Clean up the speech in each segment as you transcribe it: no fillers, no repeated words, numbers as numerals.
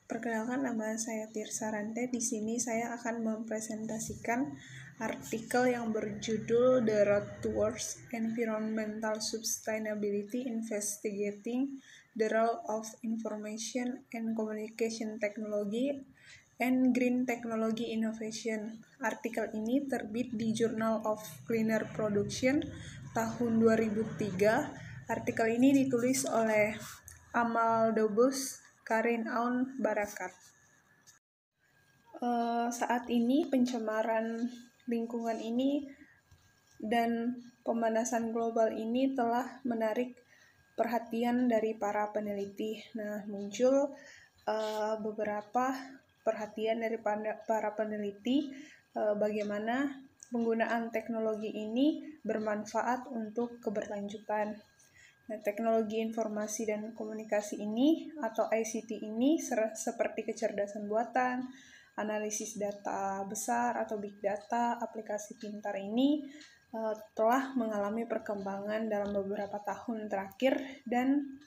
Perkenalkan, nama saya Tirsa Rante. Di sini saya akan mempresentasikan artikel yang berjudul The Road Towards Environmental Sustainability: Investigating the Role of Information and Communication Technology and Green Technology Innovation. Artikel ini terbit di Journal of Cleaner Production tahun 2003. Artikel ini ditulis oleh Amal Dobus, Karin Aun Barakat. Saat ini pencemaran lingkungan ini dan pemanasan global ini telah menarik perhatian dari para peneliti. Nah, muncul beberapa perhatian dari para peneliti bagaimana penggunaan teknologi ini bermanfaat untuk keberlanjutan. Nah, teknologi informasi dan komunikasi ini atau ICT ini seperti kecerdasan buatan, analisis data besar atau big data, aplikasi pintar ini telah mengalami perkembangan dalam beberapa tahun terakhir dan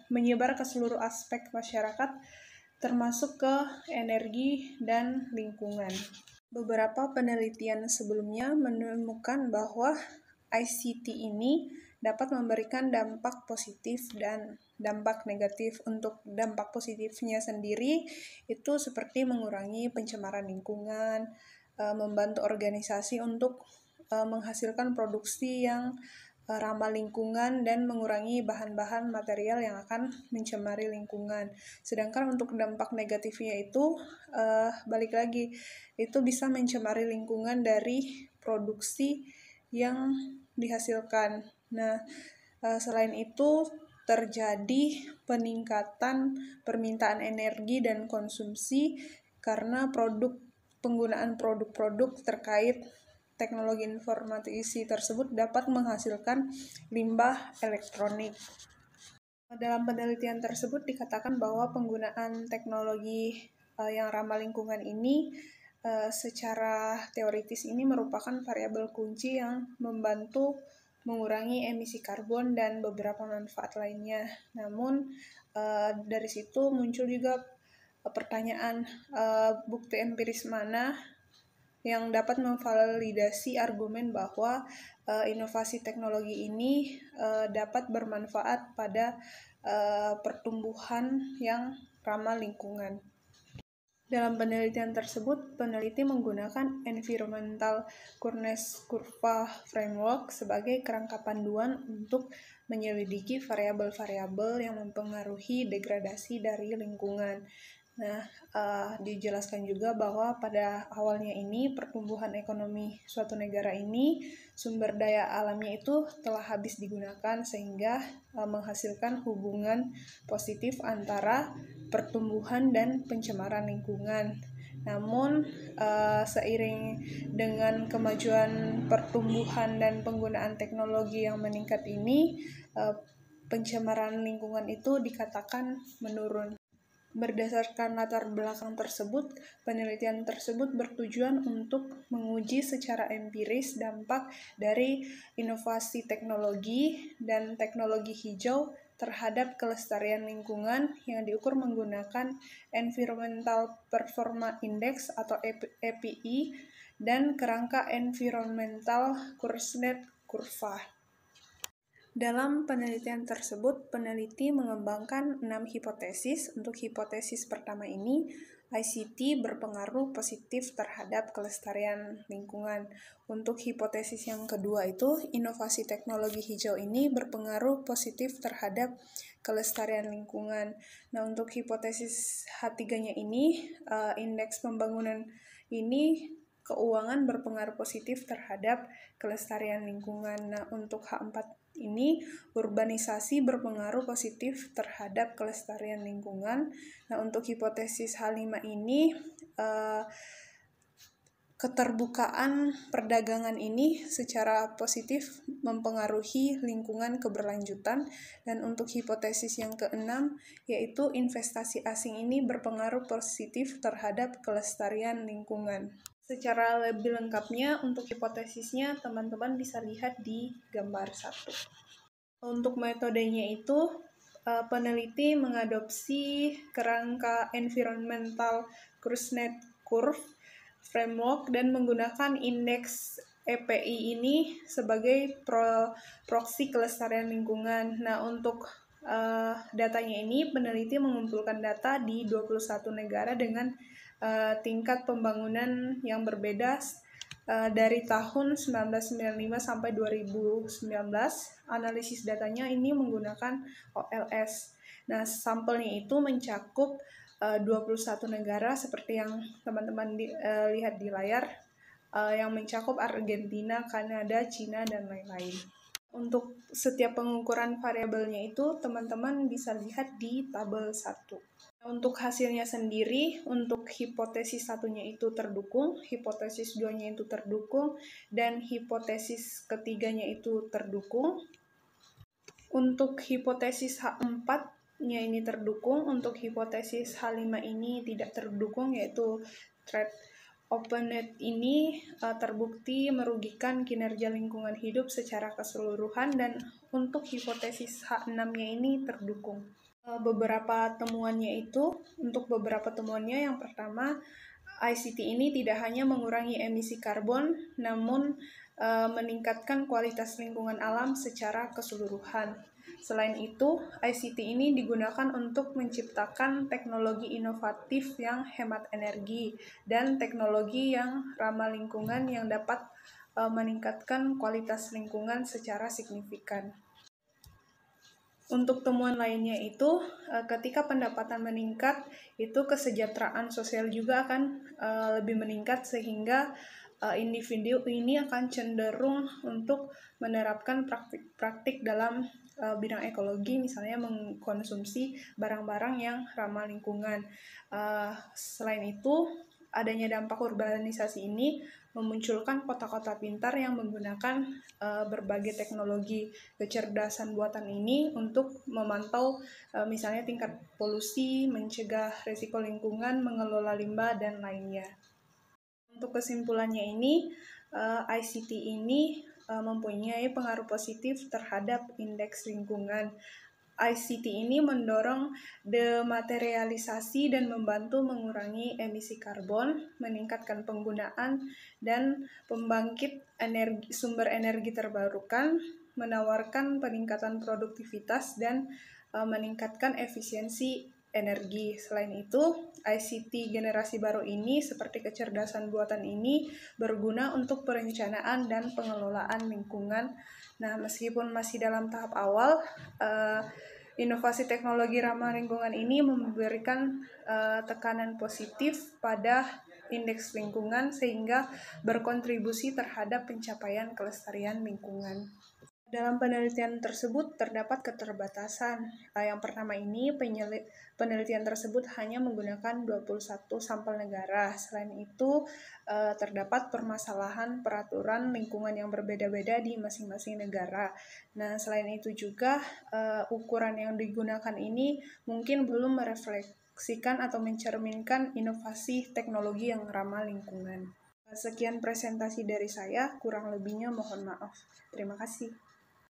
menyebar ke seluruh aspek masyarakat, termasuk ke energi dan lingkungan. Beberapa penelitian sebelumnya menemukan bahwa ICT ini dapat memberikan dampak positif dan dampak negatif. Untuk dampak positifnya sendiri itu seperti mengurangi pencemaran lingkungan, membantu organisasi untuk menghasilkan produksi yang ramah lingkungan dan mengurangi bahan-bahan material yang akan mencemari lingkungan. Sedangkan untuk dampak negatifnya itu balik lagi, itu bisa mencemari lingkungan dari produksi yang dihasilkan. Nah, selain itu terjadi peningkatan permintaan energi dan konsumsi karena penggunaan produk-produk terkait teknologi informasi tersebut dapat menghasilkan limbah elektronik. Dalam penelitian tersebut dikatakan bahwa penggunaan teknologi yang ramah lingkungan ini secara teoritis ini merupakan variabel kunci yang membantu mengurangi emisi karbon dan beberapa manfaat lainnya. Namun dari situ muncul juga pertanyaan, bukti empiris mana yang dapat memvalidasi argumen bahwa inovasi teknologi ini dapat bermanfaat pada pertumbuhan yang ramah lingkungan. Dalam penelitian tersebut, peneliti menggunakan Environmental Coolness Curve Framework sebagai kerangka panduan untuk menyelidiki variabel-variabel yang mempengaruhi degradasi dari lingkungan. Nah, dijelaskan juga bahwa pada awalnya ini pertumbuhan ekonomi suatu negara ini sumber daya alamnya itu telah habis digunakan sehingga menghasilkan hubungan positif antara pertumbuhan dan pencemaran lingkungan. Namun seiring dengan kemajuan pertumbuhan dan penggunaan teknologi yang meningkat ini, pencemaran lingkungan itu dikatakan menurun. Berdasarkan latar belakang tersebut, penelitian tersebut bertujuan untuk menguji secara empiris dampak dari inovasi teknologi dan teknologi hijau terhadap kelestarian lingkungan yang diukur menggunakan Environmental Performance Index atau EPI dan kerangka Environmental Coolness Curve. Dalam penelitian tersebut, peneliti mengembangkan 6 hipotesis. Untuk hipotesis pertama ini, ICT berpengaruh positif terhadap kelestarian lingkungan. Untuk hipotesis yang kedua itu, inovasi teknologi hijau ini berpengaruh positif terhadap kelestarian lingkungan. Nah, untuk hipotesis H3-nya ini, indeks pembangunan ini keuangan berpengaruh positif terhadap kelestarian lingkungan. Nah, untuk H4 ini urbanisasi berpengaruh positif terhadap kelestarian lingkungan. Nah, untuk hipotesis H5 ini keterbukaan perdagangan ini secara positif mempengaruhi lingkungan keberlanjutan. Dan untuk hipotesis yang keenam yaitu investasi asing ini berpengaruh positif terhadap kelestarian lingkungan. Secara lebih lengkapnya untuk hipotesisnya teman-teman bisa lihat di gambar 1. Untuk metodenya itu peneliti mengadopsi kerangka Environmental Kuznets Curve framework dan menggunakan indeks EPI ini sebagai proksi kelestarian lingkungan. Nah, untuk datanya ini, peneliti mengumpulkan data di 21 negara dengan tingkat pembangunan yang berbeda dari tahun 1995 sampai 2019. Analisis datanya ini menggunakan OLS. Nah, sampelnya itu mencakup 21 negara seperti yang teman-teman lihat di layar, yang mencakup Argentina, Kanada, Cina, dan lain-lain. Untuk setiap pengukuran variabelnya itu teman-teman bisa lihat di tabel 1. Untuk hasilnya sendiri, untuk hipotesis satunya itu terdukung, hipotesis 2-nya itu terdukung, dan hipotesis ketiganya itu terdukung. Untuk hipotesis H4-nya ini terdukung, untuk hipotesis H5 ini tidak terdukung, yaitu trade OpenNet ini terbukti merugikan kinerja lingkungan hidup secara keseluruhan, dan untuk hipotesis H6-nya ini terdukung. Beberapa temuannya itu, untuk beberapa temuannya yang pertama, ICT ini tidak hanya mengurangi emisi karbon, namun meningkatkan kualitas lingkungan alam secara keseluruhan. Selain itu, ICT ini digunakan untuk menciptakan teknologi inovatif yang hemat energi dan teknologi yang ramah lingkungan yang dapat meningkatkan kualitas lingkungan secara signifikan. Untuk temuan lainnya itu, ketika pendapatan meningkat, itu kesejahteraan sosial juga akan lebih meningkat, sehingga individu ini akan cenderung untuk menerapkan praktik dalam bidang ekologi, misalnya mengkonsumsi barang-barang yang ramah lingkungan. Selain itu, adanya dampak urbanisasi ini memunculkan kota-kota pintar yang menggunakan berbagai teknologi kecerdasan buatan ini untuk memantau misalnya tingkat polusi, mencegah risiko lingkungan, mengelola limbah, dan lainnya. Untuk kesimpulannya ini, ICT ini mempunyai pengaruh positif terhadap indeks lingkungan. ICT ini mendorong dematerialisasi dan membantu mengurangi emisi karbon, meningkatkan penggunaan dan pembangkit sumber energi terbarukan, menawarkan peningkatan produktivitas, dan meningkatkan efisiensi energi. Selain itu, ICT generasi baru ini seperti kecerdasan buatan ini berguna untuk perencanaan dan pengelolaan lingkungan. Nah, meskipun masih dalam tahap awal, inovasi teknologi ramah lingkungan ini memberikan tekanan positif pada indeks lingkungan sehingga berkontribusi terhadap pencapaian kelestarian lingkungan. Dalam penelitian tersebut terdapat keterbatasan. Yang pertama ini, penelitian tersebut hanya menggunakan 21 sampel negara. Selain itu, terdapat permasalahan peraturan lingkungan yang berbeda-beda di masing-masing negara. Nah, selain itu juga, ukuran yang digunakan ini mungkin belum merefleksikan atau mencerminkan inovasi teknologi yang ramah lingkungan. Sekian presentasi dari saya, kurang lebihnya mohon maaf. Terima kasih.